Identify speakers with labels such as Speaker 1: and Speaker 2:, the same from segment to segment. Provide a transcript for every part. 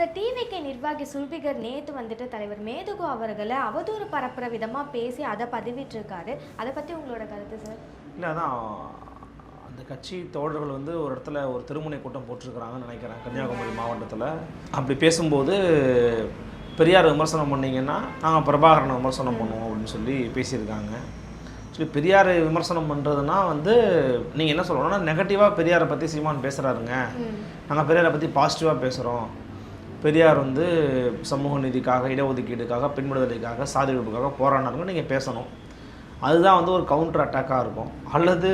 Speaker 1: Sir, TVK நிர்வாகி Zulpikar நேற்று வந்துட்டு தலைவர் மேதுகு அவர்களை அவதூறு பரப்புற விதமாக பேசி அதை பதிவிட்டிருக்காரு. அதை பற்றி உங்களோட கருத்து சார்?
Speaker 2: இல்லை, அதான் அந்த கட்சி தோழர்கள் வந்து ஒரு இடத்துல ஒரு திருமுனை கூட்டம் போட்டிருக்கிறாங்கன்னு நினைக்கிறேன், கன்னியாகுமரி மாவட்டத்தில். அப்படி பேசும்போது பெரியார் விமர்சனம் பண்ணிங்கன்னா நாங்கள் பிரபாகரனை விமர்சனம் பண்ணுவோம் அப்படின்னு சொல்லி பேசியிருக்காங்க. சொல்லி பெரியார் விமர்சனம் பண்ணுறதுனா வந்து நீங்கள் என்ன சொல்லணும்னா, நெகட்டிவாக பெரியாரை பற்றி சீமான் பேசுகிறாருங்க, நாங்கள் பெரியாரை பற்றி பாசிட்டிவாக பேசுகிறோம், பெரியார் வந்து சமூக நீதிக்காக, இடஒதுக்கீடுக்காக, பெண் விடுதலைக்காக, சாதி ஒழிப்புக்காக போராடினாருங்க நீங்கள் பேசணும். அதுதான் வந்து ஒரு கவுண்டர் அட்டாக்காக இருக்கும். அல்லது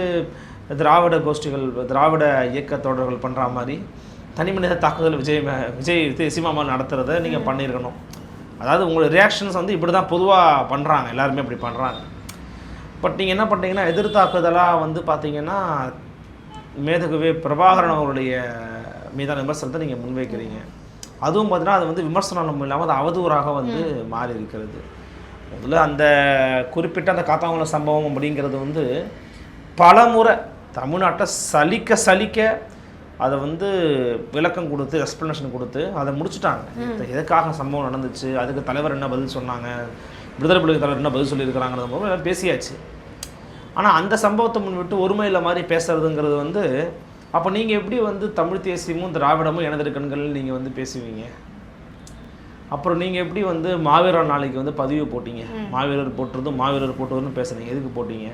Speaker 2: திராவிட கோஷ்டிகள், திராவிட இயக்க தோழர்கள் பண்ணுற மாதிரி தனி மனித தாக்குதல் விஜய் சீமாமா நடத்துகிறத நீங்கள் பண்ணியிருக்கணும். அதாவது உங்களோட ரியாக்ஷன்ஸ் வந்து இப்படி தான் பொதுவாக பண்ணுறாங்க, எல்லாருமே இப்படி பண்ணுறாங்க. பட் நீங்கள் என்ன பண்ணுறீங்கன்னா, எதிர்த்தாக்குதலாக வந்து பார்த்தீங்கன்னா மேதகுவே பிரபாகரன் அவருடைய மீதான விமர்சனத்தை நீங்கள் முன்வைக்கிறீங்க. அதுவும் பார்த்தீங்கன்னா அது வந்து விமர்சனம் இல்லாமல் அது அவதூறாக வந்து மாறி இருக்கிறது. முதல்ல அந்த குறிப்பிட்ட அந்த காத்தாங்குளம் சம்பவம் அப்படிங்கிறது வந்து பல முறை தமிழ்நாட்டை சலிக்க அதை வந்து விளக்கம் கொடுத்து, எக்ஸ்ப்ளனேஷன் கொடுத்து அதை முடிச்சுட்டாங்க. எதுக்காக சம்பவம் நடந்துச்சு, அதுக்கு தலைவர் என்ன பதில் சொன்னாங்க, விடுதலை புலிகள் தலைவர் என்ன பதில் சொல்லியிருக்கிறாங்கிறது போது எல்லாம் பேசியாச்சு. ஆனால் அந்த சம்பவத்தை முன்விட்டு ஒருமையில் மாதிரி பேசுறதுங்கிறது வந்து, அப்போ நீங்கள் எப்படி வந்து தமிழ் தேசியமும் திராவிடமும் எனது கண்கள் நீங்கள் வந்து பேசுவீங்க? அப்புறம் நீங்கள் எப்படி வந்து மாவீரர் நாளைக்கு வந்து பதிவு போட்டீங்க, மாவீரர் போட்டுறதும் மாவீரர் போட்டுறதுன்னு பேசுகிறீங்க, எதுக்கு போட்டீங்க?